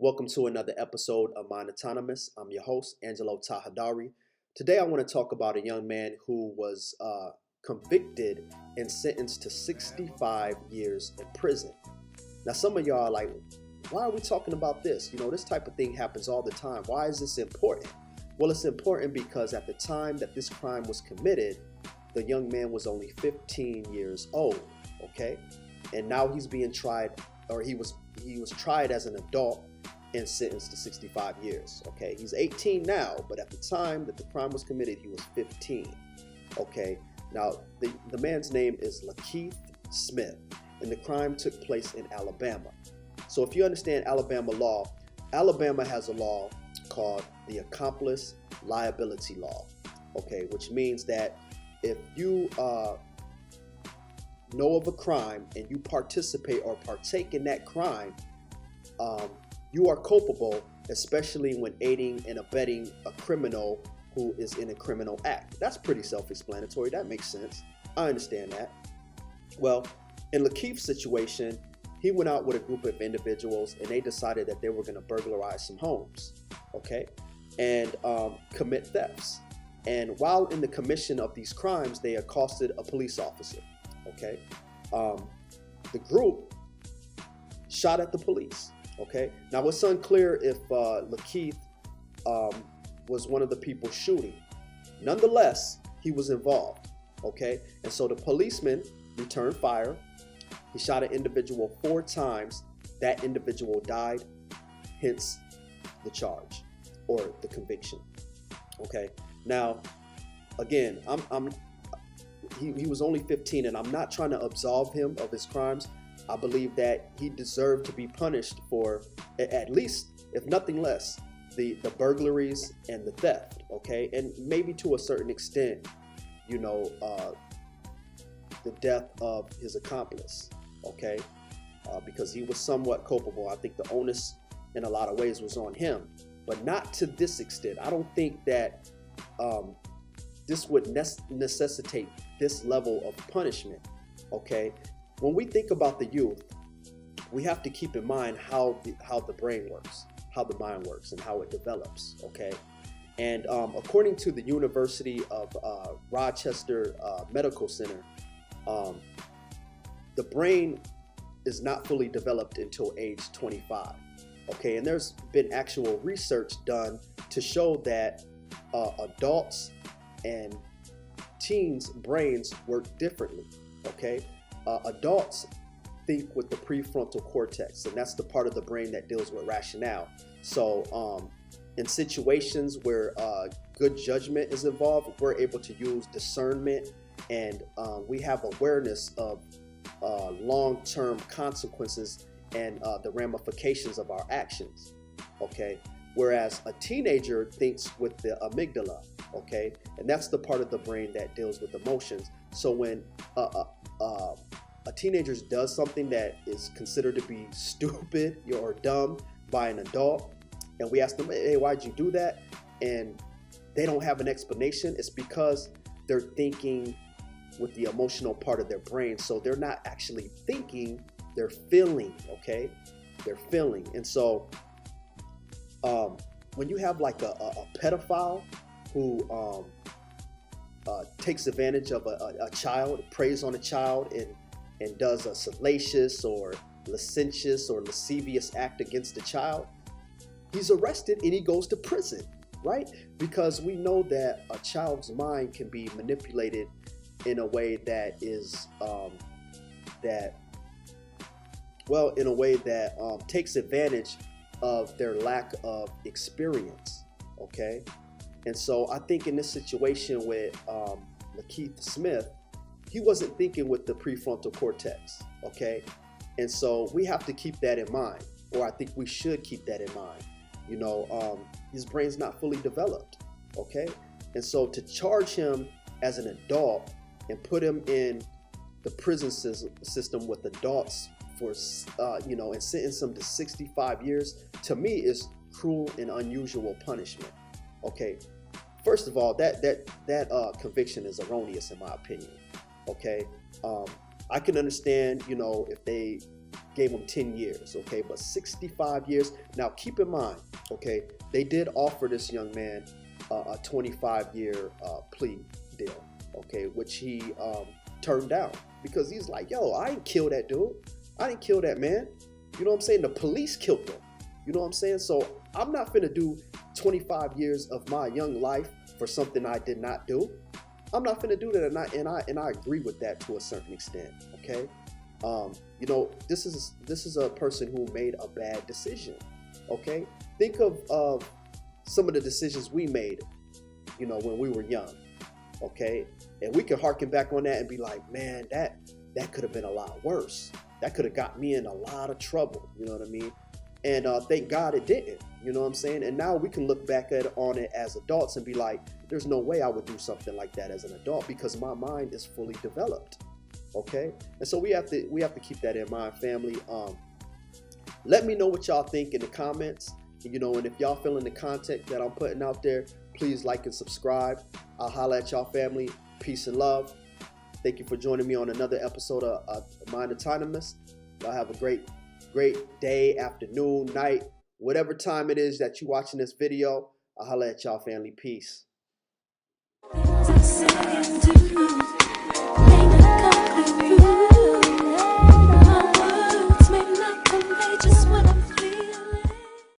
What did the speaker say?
Welcome to another episode of Mind Autonomous. I'm your host, Angelo Tahadari. Today I want to talk about a young man who was convicted and sentenced to 65 years in prison. Now, some of y'all are like, why are we talking about this? You know, this type of thing happens all the time. Why is this important? Well, it's important because at the time that this crime was committed, the young man was only 15 years old, okay? And now he's being tried, or he was tried as an adult and sentenced to 65 years, okay? He's 18 now, but at the time that the crime was committed, he was 15, okay? Now, the man's name is Lakeith Smith, and the crime took place in Alabama. So if you understand Alabama law, Alabama has a law called the accomplice liability law, okay? Which means that if you know of a crime and you participate or partake in that crime, you are culpable, especially when aiding and abetting a criminal who is in a criminal act. That's pretty self-explanatory. That makes sense. I understand that. Well, in Lakeith's situation, he went out with a group of individuals and they decided that they were going to burglarize some homes, okay, and commit thefts. And while in the commission of these crimes, they accosted a police officer, okay. The group shot at the police. Okay. Now it's unclear if Lakeith was one of the people shooting. Nonetheless, he was involved. Okay. And so the policeman returned fire. He shot an individual 4 times. That individual died. Hence the charge or the conviction. Okay. Now, again, he was only 15, and I'm not trying to absolve him of his crimes. I believe that he deserved to be punished for, at least, if nothing less, the burglaries and the theft, okay? And maybe to a certain extent, you know, the death of his accomplice, okay? Because he was somewhat culpable. I think the onus in a lot of ways was on him, but not to this extent. I don't think that this would necessitate this level of punishment, okay? When we think about the youth, we have to keep in mind how the brain works, how the mind works, and how it develops, okay? And according to the University of Rochester Medical Center, the brain is not fully developed until age 25, okay? And there's been actual research done to show that adults and teens' brains work differently, okay? Adults think with the prefrontal cortex, and that's the part of the brain that deals with rationale. So in situations where good judgment is involved, we're able to use discernment, and we have awareness of long-term consequences and the ramifications of our actions, okay? Whereas a teenager thinks with the amygdala, okay? And that's the part of the brain that deals with emotions. So when a teenager does something that is considered to be stupid or dumb by an adult, and we ask them, hey, why'd you do that? And they don't have an explanation. It's because they're thinking with the emotional part of their brain. So they're not actually thinking, they're feeling, okay? They're feeling. And so when you have like a pedophile who takes advantage of a child, preys on a child, and does a salacious or licentious or lascivious act against a child, he's arrested and he goes to prison, right? Because we know that a child's mind can be manipulated in a way that is takes advantage of their lack of experience, okay? And so I think in this situation with Lakeith Smith, he wasn't thinking with the prefrontal cortex, okay? And so we have to keep that in mind, or I think we should keep that in mind. You know, his brain's not fully developed, okay? And so to charge him as an adult and put him in the prison system with adults for, and sentence him to 65 years, to me is cruel and unusual punishment, okay? First of all, that conviction is erroneous in my opinion. Okay, I can understand, if they gave him 10 years, okay, but 65 years. Now, keep in mind, okay, they did offer this young man a 25-year plea deal, okay, which he turned down because he's like, yo, I didn't kill that dude. I didn't kill that man. You know what I'm saying? The police killed him. You know what I'm saying? So I'm not finna do 25 years of my young life for something I did not do. I'm not finna do that, and I agree with that to a certain extent. Okay, you know, this is a person who made a bad decision. Okay, think of some of the decisions we made, you know, when we were young. Okay, and we can harken back on that and be like, man, that could have been a lot worse. That could have got me in a lot of trouble. You know what I mean? And thank God it didn't. You know what I'm saying? And now we can look back on it as adults and be like, there's no way I would do something like that as an adult because my mind is fully developed. Okay? And so we have to keep that in mind, family. Let me know what y'all think in the comments. You know, and if y'all feeling the content that I'm putting out there, please like and subscribe. I'll holla at y'all, family. Peace and love. Thank you for joining me on another episode of Mind Autonomous. Y'all have a great day, afternoon, night, whatever time it is that you're watching this video. I'll holla at y'all, family. Peace.